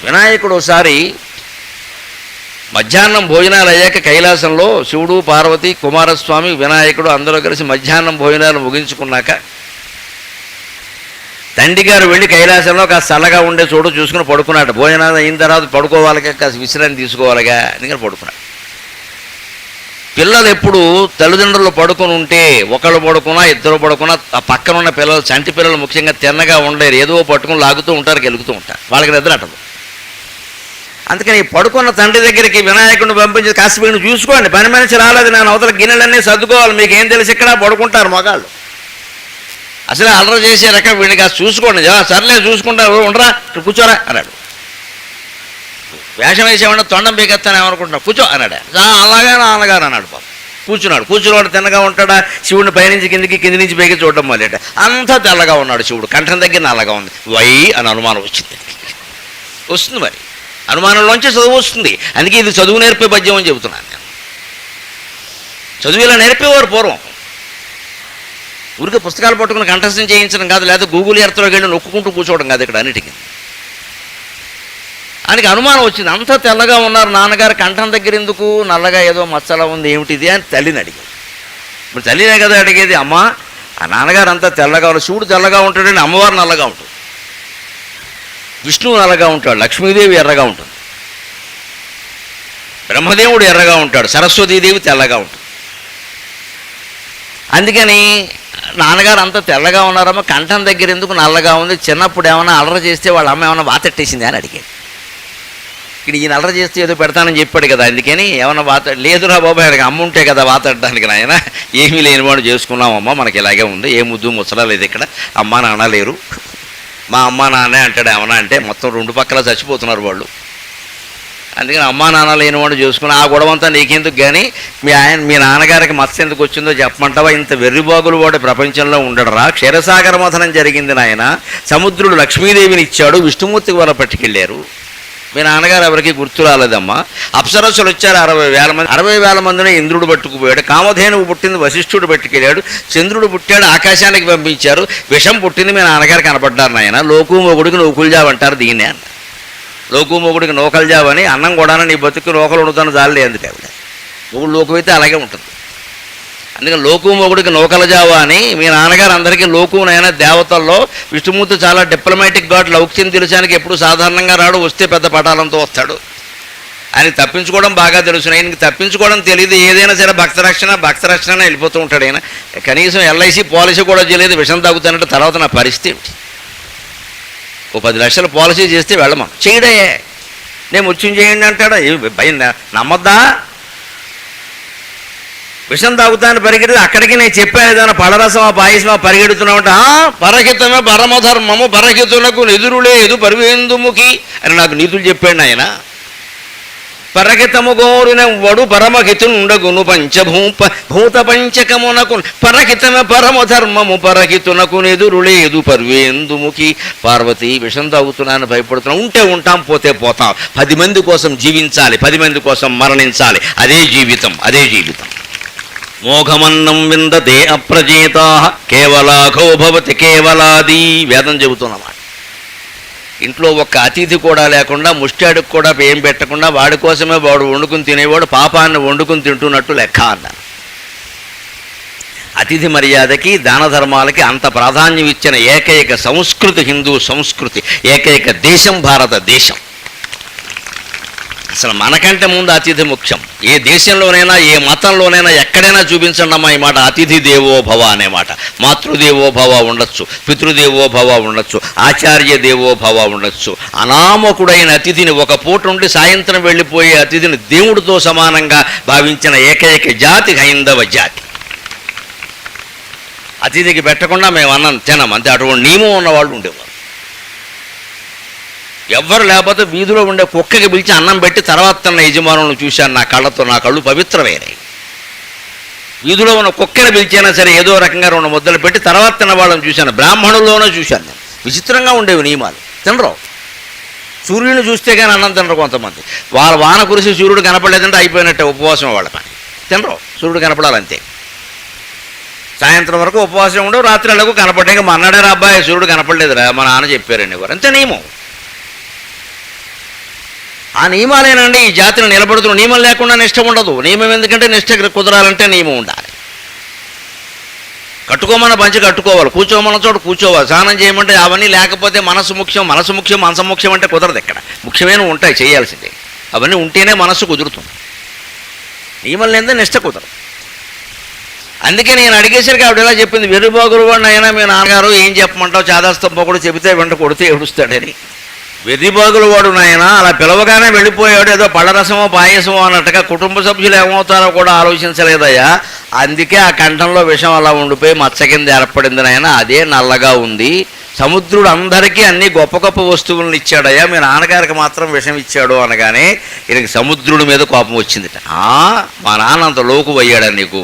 వినాయకుడు ఒకసారి మధ్యాహ్నం భోజనాలు అయ్యాక కైలాసంలో శివుడు, పార్వతి, కుమారస్వామి, వినాయకుడు అందరూ కలిసి మధ్యాహ్నం భోజనాలు ముగించుకున్నాక తండ్రి గారు వెళ్ళి కైలాసంలో కాస్త చల్లగా ఉండే చోటు చూసుకుని పడుకున్నాడు. భోజనాలు అయిన తర్వాత పడుకోవాలిగా, కాస్త విశ్రాంతి తీసుకోవాలిగా అందుకని పడుకున్నాడు. పిల్లలు ఎప్పుడు తల్లిదండ్రులు పడుకుని ఉంటే ఒకళ్ళు పడుకున్నా ఇద్దరు పడుకున్నా ఆ పక్కన ఉన్న పిల్లలు, చంటి పిల్లలు ముఖ్యంగా తిన్నగా ఉండలేరు, ఏదో పట్టుకుని లాగుతూ ఉంటారు, గెలుగుతూ ఉంటారు, వాళ్ళకి నిద్ర అట్టదు. అందుకని పడుకున్న తండ్రి దగ్గరికి వినాయకుడిని పంపించి కాస్త వీడిని చూసుకోండి, పని మనిషి రాలేదు, నేను అవతల గిన్నెలన్నీ సర్దుకోవాలి, మీకేం తెలిసి ఇక్కడ పడుకుంటారు మగాళ్ళు, అసలే అల్లరి చేసే రకం, వీడిని కాస్త చూసుకోండి. సర్లే చూసుకుంటారు, ఉండరా కూర్చోరా అన్నాడు. వేషం వేసేవాడిని తొండం పీకెత్తాను ఏమనుకుంటున్నావు, కూర్చో అన్నాడు. అలాగే నాన్నగారు అన్నాడు. పాపం కూర్చున్నాడు. కూర్చున్నవాడు తిన్నగా ఉంటాడా, శివుడిని పైనుంచి కిందికి, కింది నుంచి పైకి చూడడం మొదలెట. అంతా తెల్లగా ఉన్నాడు శివుడు, కంఠం దగ్గర నల్లగా ఉంది. వై అని అనుమానం వచ్చింది. వస్తుంది మరి, అనుమానంలోంచి చదువు వస్తుంది. అందుకే ఇది చదువు నేర్పే పద్యం అని చెబుతున్నాను నేను. చదువు ఇలా నేర్పేవారు పూర్వం. ఊరికే పుస్తకాలు పట్టుకుని కంఠస్థం చేయించడం కాదు, లేదా గూగుల్ ఎర్త్లోకి వెళ్ళి నొక్కుంటూ కూర్చోవడం కాదు ఇక్కడ అన్నిటికీ. ఆయనకి అనుమానం వచ్చింది, అంతా తెల్లగా ఉన్నారు, నాన్నగారు కంఠం దగ్గర ఎందుకు నల్లగా ఏదో మచ్చలా ఉంది, ఏమిటిది అని తల్లిని అడిగాడు. ఇప్పుడు తల్లినే కదా అడిగేది, అమ్మ ఆ నాన్నగారు అంతా తెల్లగా ఉన్నారు, శివుడు తెల్లగా ఉంటాడని అమ్మవారు నల్లగా ఉంటుంది, విష్ణువు నల్లగా ఉంటాడు, లక్ష్మీదేవి ఎర్రగా ఉంటుంది, బ్రహ్మదేవుడు ఎర్రగా ఉంటాడు, సరస్వతీదేవి తెల్లగా ఉంటుంది. అందుకని నాన్నగారు అంతా తెల్లగా ఉన్నారమ్మ, కంఠం దగ్గర ఎందుకు నల్లగా ఉంది, చిన్నప్పుడు ఏమైనా అల్లరి చేస్తే వాళ్ళ అమ్మ ఏమైనా వాతెట్టేసింది అని అడిగాడు. ఇక్కడ ఈయన అల్లరి చేస్తే ఏదో పెడతానని చెప్పాడు కదా, అందుకని ఏమన్నా లేదురా బాబు, ఆయనకి అమ్మ ఉంటే కదా వాతెట్టడానికి, నాయన ఏమీ లేనివాడు చేసుకున్నామమ్మ, మనకి ఇలాగే ఉంది, ఏ ముద్దు ముచ్చలా లేదు, ఇక్కడ అమ్మ నాన్న లేరు, మా అమ్మ నాన్నే అంటాడు. ఏమన్నా అంటే మొత్తం రెండు పక్కల చచ్చిపోతున్నారు వాళ్ళు, అందుకని అమ్మా నాన్న లేనివాడు చేసుకుని ఆ గొడవంతా నీకెందుకు, కానీ మీ నాన్నగారికి మత్స్య ఎందుకు వచ్చిందో చెప్పమంటావా, ఇంత వెర్రిబాగులు వాడు ప్రపంచంలో ఉండడరా, క్షీరసాగర మథనం జరిగింది నాయన, సముద్రుడు లక్ష్మీదేవిని ఇచ్చాడు, విష్ణుమూర్తికి వాళ్ళ పట్టుకెళ్ళారు, మీ నాన్నగారు ఎవరికి గుర్తు రాలేదమ్మా, అప్సరస్సులు వచ్చారు 60,000 మంది, 60,000 మందిని ఇంద్రుడు పట్టుకుపోయాడు, కామధేనువు పుట్టింది వశిష్ఠుడు పట్టుకెళ్ళాడు, చంద్రుడు పుట్టాడు ఆకాశానికి పంపించారు, విషం పుట్టింది మీ నాన్నగారు కనపడ్డారు నాయన, లోకు మొగుడికి నూకుల్జావ్ అంటారు దీన్నే అన్న, లోకు మొగుడికి నూకల్జావ్ అని, అన్నం కూడా నీ బతుకు నూకలు వండుతాను జాలే ఎందుకు ఆవిడ, మొగుడు లోకు అయితే అలాగే ఉంటుంది. అందుకని లోకు మొగుడికి నూకలజావా అని, మీ నాన్నగారు అందరికీ లోకునైనా దేవతల్లో విష్ణుమూర్తి చాలా డిప్లొమాటిక్ గాడ్, లౌక్యం తెలిసానికి ఎప్పుడు సాధారణంగా రాడు, వస్తే పెద్ద పటాలంతో వస్తాడు, ఆయనకి తప్పించుకోవడం బాగా తెలుసు, ఆయనకి తప్పించుకోవడం తెలియదు, ఏదైనా సరే భక్తరక్షణ వెళ్ళిపోతూ ఉంటాడు ఆయన, కనీసం LIC పాలసీ కూడా చేయలేదు, విషం తాగుతానంటే తర్వాత నా పరిస్థితి ఏమిటి, ఓ 10 లక్షల పాలసీ చేస్తే వెళ్ళమా, చేయడయే నేను ముత్యం చేయండి అంటాడా, భయం నమ్మద్దా, విషం తాగుతాను పరిగెడుతూ అక్కడికి నేను చెప్పాను ఏదైనా పడరసమా పాయసమా పరిగెడుతున్నామంటే, పరహితమే పరమధర్మము పరహితునకు నిదురులే ఎదు పరివేందుముఖి అని నాకు నీతులు చెప్పాడు ఆయన. పరహితము గోరిన వడు పరమహితుండగును భూత పంచకమునకు పరహితమే పరమధర్మము పరహితునకు నిదురులే ఎదు పరివేందుముఖి. పార్వతి విషం తాగుతున్నాను భయపడుతున్నాను, ఉంటే ఉంటాం పోతే పోతాం, 10 మంది కోసం జీవించాలి, 10 మంది కోసం మరణించాలి, అదే జీవితం, అదే జీవితం. మోఘమన్నం విందతే అప్రజేతా కేవలాఘో భవతి కేవలాది, వేదం చెబుతున్నమాట. ఇంట్లో ఒక్క అతిథి కూడా లేకుండా, ముష్టాడికి కూడా ఏం పెట్టకుండా, వాడి కోసమే వాడు వండుకుని తినేవాడు పాపాన్ని వండుకుని తింటున్నట్టు లెక్క అన్నారు. అతిథి మర్యాదకి దాన ధర్మాలకి అంత ప్రాధాన్యం ఇచ్చిన ఏకైక సంస్కృతి హిందూ సంస్కృతి, ఏకైక దేశం భారతదేశం. అసలు మనకంటే ముందు అతిథి ముఖ్యం. ఏ దేశంలోనైనా, ఏ మతంలోనైనా, ఎక్కడైనా చూపించండి అమ్మా ఈ మాట, అతిథి దేవోభవ అనే మాట. మాతృదేవోభవ ఉండొచ్చు, పితృదేవోభవ ఉండొచ్చు, ఆచార్య దేవోభవ ఉండొచ్చు. అనామకుడైన అతిథిని, ఒక పూట ఉండి సాయంత్రం వెళ్ళిపోయే అతిథిని దేవుడితో సమానంగా భావించిన ఏకైక జాతి హైందవ జాతి. అతిథికి పెట్టకుండా మేము అన్నం తినం అంతే, అటువంటి నియమం ఉన్నవాళ్ళు ఉండేవారు. ఎవ్వరు లేకపోతే వీధిలో ఉండే కుక్కకి పిలిచి అన్నం పెట్టి తర్వాత తన యజమానులను చూశాను నా కళ్ళతో, నా కళ్ళు పవిత్రమైనవి. వీధిలో ఉన్న కుక్కని పిలిచైనా సరే ఏదో రకంగా 2 ముద్దలు పెట్టి తర్వాత తిన్న వాళ్ళని చూశాను, బ్రాహ్మణుల్లోనే చూశాను నేను. విచిత్రంగా ఉండేవి నియమాలు. తినరు, సూర్యుని చూస్తే కానీ అన్నం తినరు కొంతమంది. వాళ్ళ వాన కురిసి సూర్యుడు కనపడలేదంటే అయిపోయినట్టే ఉపవాసం వాళ్ళ పని. తినరు, సూర్యుడు కనపడాలంతే. సాయంత్రం వరకు ఉపవాసం ఉండవు, రాత్రి అలాగూ కనపడ్డాక మన్నాడే అబ్బాయి సూర్యుడు కనపడలేదురా మా నాన్న చెప్పారండి వారు, అంతే నియమం. ఆ నియమాలేనండి ఈ జాతిని నిలబడుతున్న. నియమం లేకుండా నిష్ట ఉండదు. నియమం ఎందుకంటే నిష్ట కుదరాలంటే నియమం ఉండాలి. కట్టుకోమన్న పంచి కట్టుకోవాలి, కూర్చోమన్న చోట కూర్చోవాలి, స్నానం చేయమంటే అవన్నీ లేకపోతే మనసు ముఖ్యం, మనసు ముఖ్యం అంటే కుదరదు. ఇక్కడ ముఖ్యమైన ఉంటాయి చేయాల్సిందే, అవన్నీ ఉంటేనే మనస్సు కుదురుతుంది. నియమం లేదే నిష్ట కుదరదు. అందుకే నేను అడిగేసరికి ఆవిడ ఎలా చెప్పింది, వెర్రిబాగులు వాడిని అయినా మీ నాన్నగారు ఏం చెప్పమంటావు, చాదాస్తంపకుడు చెబితే వెంట కొడితే ఏడుస్తాడని. వెర్రిబాగులు వాడు నాయన అలా పిలవగానే వెళ్ళిపోయాడు, ఏదో పళ్ళరసమో పాయసమో అన్నట్టుగా కుటుంబ సభ్యులు ఏమవుతారో కూడా ఆలోచించలేదయ్యా. అందుకే ఆ కంఠంలో విషం అలా ఉండిపోయి మచ్చ కింద ఏర్పడింది నాయన, అదే నల్లగా ఉంది. సముద్రుడు అందరికీ అన్ని గొప్ప గొప్ప వస్తువులను ఇచ్చాడయ్యా, మీ నాన్నగారికి మాత్రం విషం ఇచ్చాడు అనగానే ఈయనకి సముద్రుడి మీద కోపం వచ్చిందిట. మా నాన్న అంత లోకు అయ్యాడని నీకు.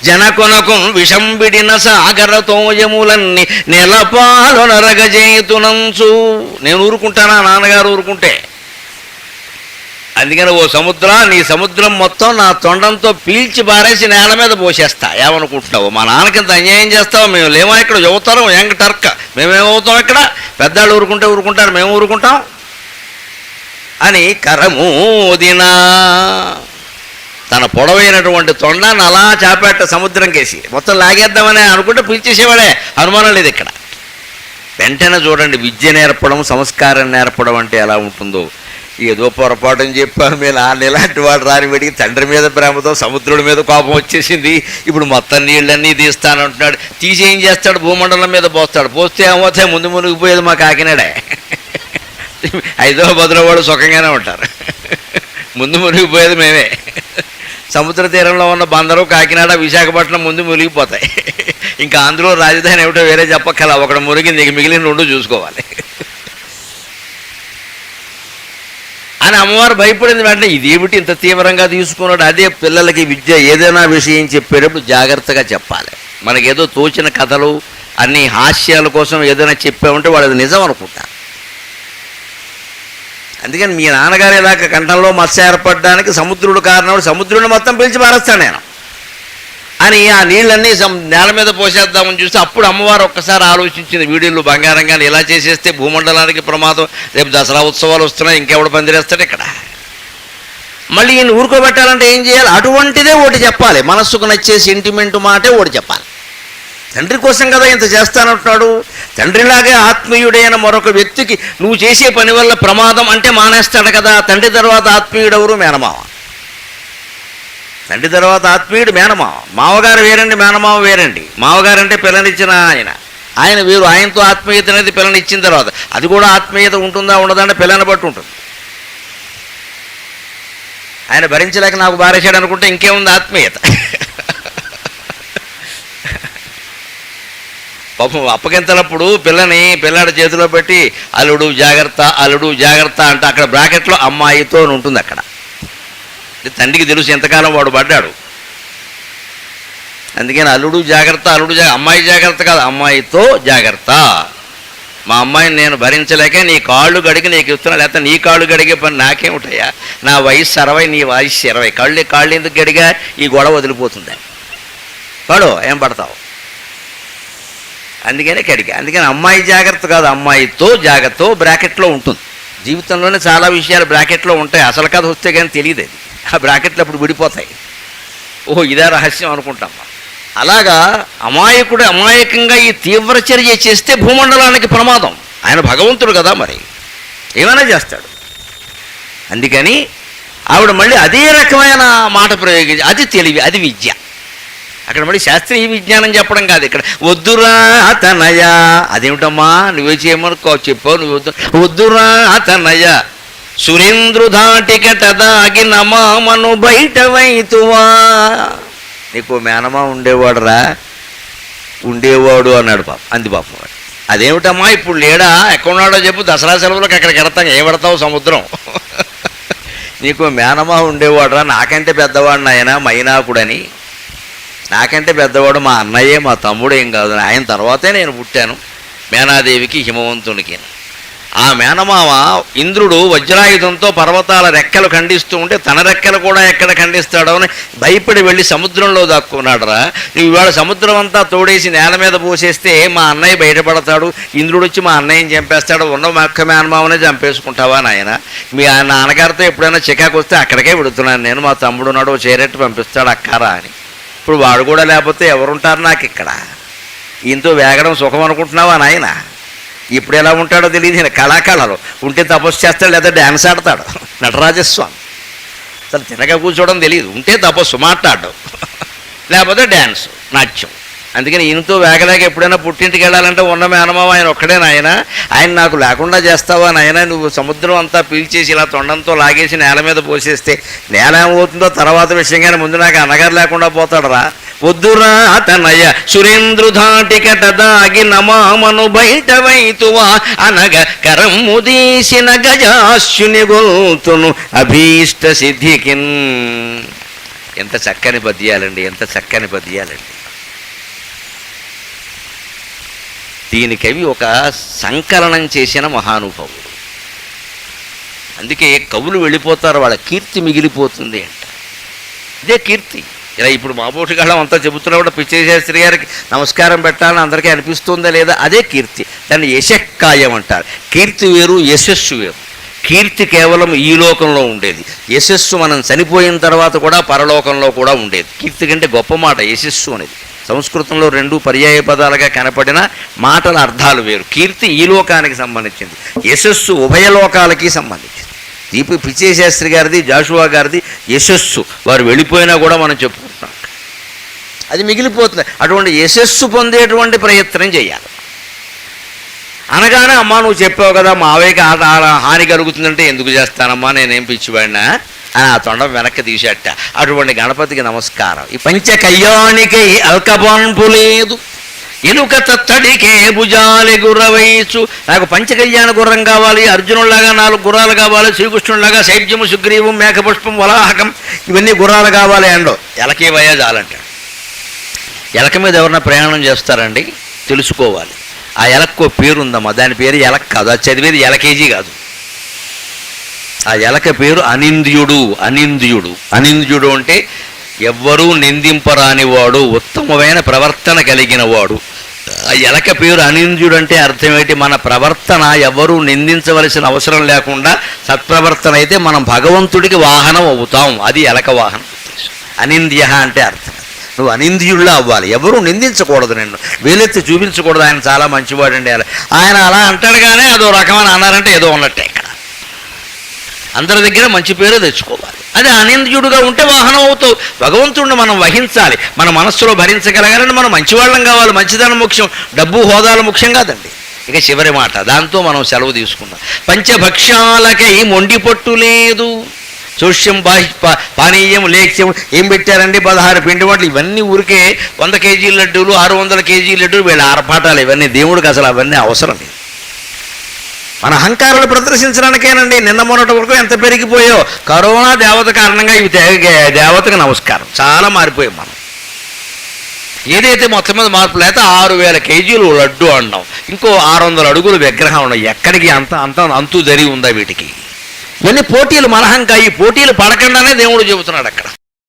జనకొనకు విషం బిడిన సాగర తోయములన్నీ నెలపాలు నరగజేతునంచు. నేను ఊరుకుంటానా నాన్నగారు ఊరుకుంటే? అందుకని ఓ సముద్ర, నీ సముద్రం మొత్తం నా తొండంతో పీల్చి బారేసి నేల మీద పోసేస్తా. ఏమనుకుంటున్నావు, మా నాన్నకింత అన్యాయం చేస్తావు? మేము లేమా ఇక్కడ, యువతరం యంగ్ టర్క్, మేమేమవుతాం ఇక్కడ? పెద్దాళ్ళు ఊరుకుంటే ఊరుకుంటారు, మేము ఊరుకుంటాం అని కరమోదినా తన పొడవైనటువంటి తొండాన్ని అలా చాపేట సముద్రం కేసి మొత్తం లాగేద్దామని అనుకుంటే పీల్చేసేవాడే, అనుమానం లేదు ఇక్కడ. వెంటనే చూడండి, విద్య నేర్పడం, సంస్కారం నేర్పడం అంటే ఎలా ఉంటుందో. ఏదో పొరపాటుని చెప్పాను, మీ నాన్న ఇలాంటి వాడు రాని వెడికి తండ్రి మీద ప్రేమతో సముద్రుడి మీద కోపం వచ్చేసింది. ఇప్పుడు మొత్తం నీళ్ళన్నీ తీస్తానంటున్నాడు. తీసి ఏం చేస్తాడు, భూమండలం మీద పోస్తాడు. పోస్తే ఏమవుతాయి, ముందు మునిగిపోయేది మా కాకినాడే. హైదరాబాద్లో వాడు సుఖంగానే ఉంటారు, ముందు మునిగిపోయేది మేమే. సముద్ర తీరంలో ఉన్న బందరు, కాకినాడ, విశాఖపట్నం ముందు మునిగిపోతాయి. ఇంకా అందులో రాజధాని ఏమిటో వేరే చెప్పక్కల, ఒకటి మునిగింది, ఇక మిగిలిన రెండు చూసుకోవాలి అని అమ్మవారు భయపడింది. వెంటనే ఇదేమిటి ఇంత తీవ్రంగా తీసుకున్నాడు? అదే పిల్లలకి విద్య ఏదైనా విషయం చెప్పేటప్పుడు జాగ్రత్తగా చెప్పాలి. మనకేదో తోచిన కథలు అన్ని హాస్యాల కోసం ఏదైనా చెప్పామంటే వాడు అది నిజం అనుకుంటారు. అందుకని మీ నాన్నగారు ఇలాగ కంఠంలో మత్స్య ఏర్పడడానికి సముద్రుడు కారణం, సముద్రుడిని మొత్తం పిలిచి పారేస్తాను నేను అని ఆ నీళ్ళన్నీ నేల మీద పోసేద్దామని చూస్తే అప్పుడు అమ్మవారు ఒక్కసారి ఆలోచించింది, వీడియోలు బంగారంగానే ఇలా చేసేస్తే భూమండలానికి ప్రమాదం, రేపు దసరా ఉత్సవాలు వస్తున్నాయి, ఇంకెవడు పందిరేస్తాడు ఇక్కడ. మళ్ళీ ఈయన ఊరుకోబెట్టాలంటే ఏం చేయాలి? అటువంటిదే ఒకటి చెప్పాలి, మనస్సుకు నచ్చే సెంటిమెంట్ మాటే ఒకటి చెప్పాలి. తండ్రి కోసం కదా ఇంత చేస్తానంటున్నాడు. తండ్రిలాగే ఆత్మీయుడైన మరొక వ్యక్తికి నువ్వు చేసే పని వల్ల ప్రమాదం అంటే మానేస్తాడు కదా. తండ్రి తర్వాత ఆత్మీయుడెవరు? మేనమావ. తండ్రి తర్వాత ఆత్మీయుడు మేనమావ. మావగారు వేరండి, మేనమావ వేరండి. మావగారు అంటే పిల్లనిచ్చిన ఆయన వేరు, ఆయనతో ఆత్మీయత అనేది పిల్లనిచ్చిన తర్వాత. అది కూడా ఆత్మీయత ఉంటుందా ఉండదా అంటే పిల్లని బట్టి ఉంటుంది. ఆయన భరించలేక నాకు బారేశాడు అనుకుంటే ఇంకేముంది ఆత్మీయత. పాపం అప్పగింతలప్పుడు పిల్లాడి చేతిలో పెట్టి అల్లుడు జాగ్రత్త, అల్లుడు జాగ్రత్త అంటే అక్కడ బ్రాకెట్లో అమ్మాయితో అని ఉంటుంది. అక్కడ తండ్రికి తెలుసు ఎంతకాలం వాడు పడ్డాడు. అందుకని అల్లుడు జాగ్రత్త, అమ్మాయి జాగ్రత్త కాదు, అమ్మాయితో జాగ్రత్త. మా అమ్మాయిని నేను భరించలేక నీ కాళ్ళు గడిగి నీకు ఇస్తున్నా, లేకపోతే నీ కాళ్ళు గడిగే పని నాకేమిటయ్యా? నా వయసు 60, నీ వయసు 20. కాళ్ళు ఎందుకు గడిగా? ఈ గొడవ వదిలిపోతుంది. పడు ఏం పడతావు? అందుకనే కడిగా. అందుకని అమ్మాయి జాగ్రత్త కాదు, అమ్మాయితో జాగ్రత్త బ్రాకెట్లో ఉంటుంది. జీవితంలోనే చాలా విషయాలు బ్రాకెట్లో ఉంటాయి. అసలు కథ వస్తే కానీ తెలియదు అది. ఆ బ్రాకెట్లు అప్పుడు విడిపోతాయి. ఓహో ఇదే రహస్యం అనుకుంటాం. అలాగా అమాయకంగా ఈ తీవ్ర చర్య చేస్తే భూమండలానికి ప్రమాదం. ఆయన భగవంతుడు కదా, మరి ఏమైనా చేస్తాడు. అందుకని ఆవిడ మళ్ళీ అదే రకమైన మాట ప్రయోగించి, అది తెలివి, అది విద్య. అక్కడ మళ్ళీ శాస్త్రీయ విజ్ఞానం చెప్పడం కాదు. ఇక్కడ వద్దురా తనయ, అదేమిటమ్మా నువ్వే చేయమనుకో చెప్పావు, నువ్వు వద్దురా తనయ సురేంద్రు ధాటికట దాగిన మామను బయట వైతువా. నీకు మేనమా ఉండేవాడు అన్నాడు పాపం. అంది పాపం వాడు. అదేమిటమ్మా ఇప్పుడు లేడా, ఎక్కడున్నాడో చెప్పు, దసరా సెలవులకు అక్కడికి వెడతాం, ఏమడతావు సముద్రం. నీకు మేనమా ఉండేవాడురా, నాకంటే పెద్దవాడు నాయన మైనాకుడని. నాకంటే పెద్దవాడు మా అన్నయ్యే, మా తమ్ముడు ఏం కాదు, ఆయన తర్వాతే నేను పుట్టాను. మేనాదేవికి హిమవంతునికి. ఆ మేనమామ ఇంద్రుడు వజ్రాయుధంతో పర్వతాల రెక్కలు ఖండిస్తూ ఉంటే తన రెక్కలు కూడా ఎక్కడ ఖండిస్తాడో అని భయపడి వెళ్ళి సముద్రంలో దాక్కున్నాడురా. నువ్వు ఇవాళ సముద్రం అంతా తోడేసి నేల మీద పోసేస్తే మా అన్నయ్య బయటపడతాడు, ఇంద్రుడు వచ్చి మా అన్నయ్యని చంపేస్తాడు, ఉన్న ఒక్క మేనమామనే చంపేసుకుంటావా నాయన? మీ నాన్నగారితో ఎప్పుడైనా చికాకు వస్తే అక్కడికే పెడుతున్నాను నేను, మా తమ్ముడు నాడు చేరెట్టు పంపిస్తాడు అక్కారా అని. ఇప్పుడు వాడు కూడా లేకపోతే ఎవరుంటారు నాకు ఇక్కడ? ఈయనతో వేగడం సుఖం అనుకుంటున్నావా నాయన? ఇప్పుడు ఎలా ఉంటాడో తెలియదు. నేను కళాకళలు ఉంటే తపస్సు చేస్తాడు, లేదా డ్యాన్స్ ఆడతాడు నటరాజస్వామి. అసలు తినగా కూర్చోవడం తెలియదు, ఉంటే తపస్సు మాట్లాడడం, లేకపోతే డ్యాన్స్ నాట్యం. అందుకని ఈయనతో వేగలేక ఎప్పుడైనా పుట్టింటికి వెళ్ళాలంటే ఉన్న మేనమావ ఆయన ఒక్కడే నాయన, ఆయన నాకు లేకుండా చేస్తావా నాయన? నువ్వు సముద్రం అంతా పీల్చేసి ఇలా తొండంతో లాగేసి నేల మీద పోసేస్తే నేల ఏమవుతుందో తర్వాత విషయం, కానీ ముందు నాకు అన్నగారు లేకుండా పోతాడురా. పొద్దురా తనయ సురేంద్రుధాటికట దాగి నమామను బయట వైతువా అనగ కరమ్ము దీసిన గజాశ్యుని గొల్తును అభీష్ట సిద్ధికిన్. ఎంత చక్కని పద్యాలండి, ఎంత చక్కని పద్యాలండి. దీనికవి ఒక సంకలనం చేసిన మహానుభావుడు. అందుకే కవులు వెళ్ళిపోతారు, వాళ్ళ కీర్తి మిగిలిపోతుంది అంట. ఇదే కీర్తి. ఇలా ఇప్పుడు మాబోటిగాళ్ళం అంతా చెబుతున్నా కూడా పిచ్చేశాస్త్రి గారికి నమస్కారం పెట్టాలని అందరికీ అనిపిస్తుందా లేదా? అదే కీర్తి. దాన్ని యశక్కాయం అంటారు. కీర్తి వేరు, యశస్సు వేరు. కీర్తి కేవలం ఈ లోకంలో ఉండేది, యశస్సు మనం చనిపోయిన తర్వాత కూడా పరలోకంలో కూడా ఉండేది. కీర్తి కంటే గొప్ప మాట యశస్సు అనేది. సంస్కృతంలో రెండు పర్యాయ పదాలుగా కనపడిన మాటల అర్థాలు వేరు. కీర్తి ఈ లోకానికి సంబంధించింది, యశస్సు ఉభయలోకాలకి సంబంధించింది. దీపు పిచ్చేశాస్త్రి గారిది, జాషువా గారిది యశస్సు, వారు వెళ్ళిపోయినా కూడా మనం చెప్పుకుంటున్నాం, అది మిగిలిపోతుంది. అటువంటి యశస్సు పొందేటువంటి ప్రయత్నం చేయాలి. అనగానే అమ్మా నువ్వు చెప్పావు కదా మావయ్యకి హాని కలుగుతుందంటే ఎందుకు చేస్తానమ్మా, నేనేం పిచ్చివాడినా అని ఆ తొండం వెనక్కి తీసేట. అటువంటి గణపతికి నమస్కారం. ఈ పంచ కయ్యానికై అల్కబాన్పు లేదు, ఎలుక తత్తడికే భుజాలి గుర్రవయసు. నాకు పంచకళ్యాణ గుర్రం కావాలి, అర్జునుడిలాగా 4 గుర్రాలు కావాలి, శ్రీకృష్ణుడిలాగా శైబ్యము సుగ్రీవం మేఘపుష్పం వలాహకం ఇవన్నీ గుర్రాలు కావాలి అండో. ఎలకే వయాజాలంటాడు. ఎలక మీద ఎవరన్నా ప్రయాణం చేస్తారండి తెలుసుకోవాలి. ఆ ఎలక్కో పేరుందమ్మా, దాని పేరు ఎలక్ కాదు, అది చదివేది ఎలకేజీ కాదు. ఆ ఎలక పేరు అనింద్యుడు. అనింద్యుడు అనింద్యుడు అంటే ఎవ్వరూ నిందింపరానివాడు, ఉత్తమమైన ప్రవర్తన కలిగిన వాడు. ఆ ఎలక పేరు అనింద్యుడు అంటే అర్థం ఏంటి? మన ప్రవర్తన ఎవరూ నిందించవలసిన అవసరం లేకుండా సత్ప్రవర్తన అయితే మనం భగవంతుడికి వాహనం అవుతాం. అది ఎలక వాహనం. అనింద్య అంటే అర్థం. నువ్వు అనింద్యుడిలా అవ్వాలి, ఎవరూ నిందించకూడదు, నిన్ను వేలెత్తి చూపించకూడదు. ఆయన చాలా మంచివాడండి ఆయన అలా అంటాడు, కానీ అదో రకమైన అన్నారంటే ఏదో ఉన్నట్టే. ఇక్కడ అందరి దగ్గర మంచి పేరు తెచ్చుకోవాలి. అది అనింద్యుడుగా ఉంటే వాహనం అవుతావు. భగవంతుడిని మనం వహించాలి, మన మనస్సులో భరించగలగాలని మనం మంచివాళ్ళం కావాలి. మంచిదనం ముఖ్యం, డబ్బు హోదాలు ముఖ్యం కాదండి. ఇక చివరి మాట, దాంతో మనం సెలవు తీసుకుందాం. పంచభక్ష్యాలకై మొండి పట్టు లేదు, సోష్యం పానీయం లేఖ్యం. ఏం పెట్టారండి? 16 పిండి వంటలు. ఇవన్నీ ఊరికే 100 కేజీల లడ్డూలు, 600 కేజీల లడ్డూలు, వీళ్ళ ఆర్పాటాలు. ఇవన్నీ దేవుడికి అసలు అవన్నీ అవసరం లేదు. మన అహంకారాలు ప్రదర్శించడానికేనండి. నిన్న మొన్నటి వరకు ఎంత పెరిగిపోయో కరోనా దేవత కారణంగా ఇవి దేవతకు నమస్కారం. చాలా మారిపోయాం మనం. ఏదైతే మొత్తం మీద మార్పు లేక 6000 కేజీలు లడ్డు అన్నాం, ఇంకో 600 అడుగులు విగ్రహం ఉన్నాయి. ఎక్కడికి అంతు జరిగి ఉందా వీటికి? ఇవన్నీ పోటీలు, మన అహంకారం. ఈ పోటీలు పడకుండానే దేవుడు చెబుతున్నాడు అక్కడ.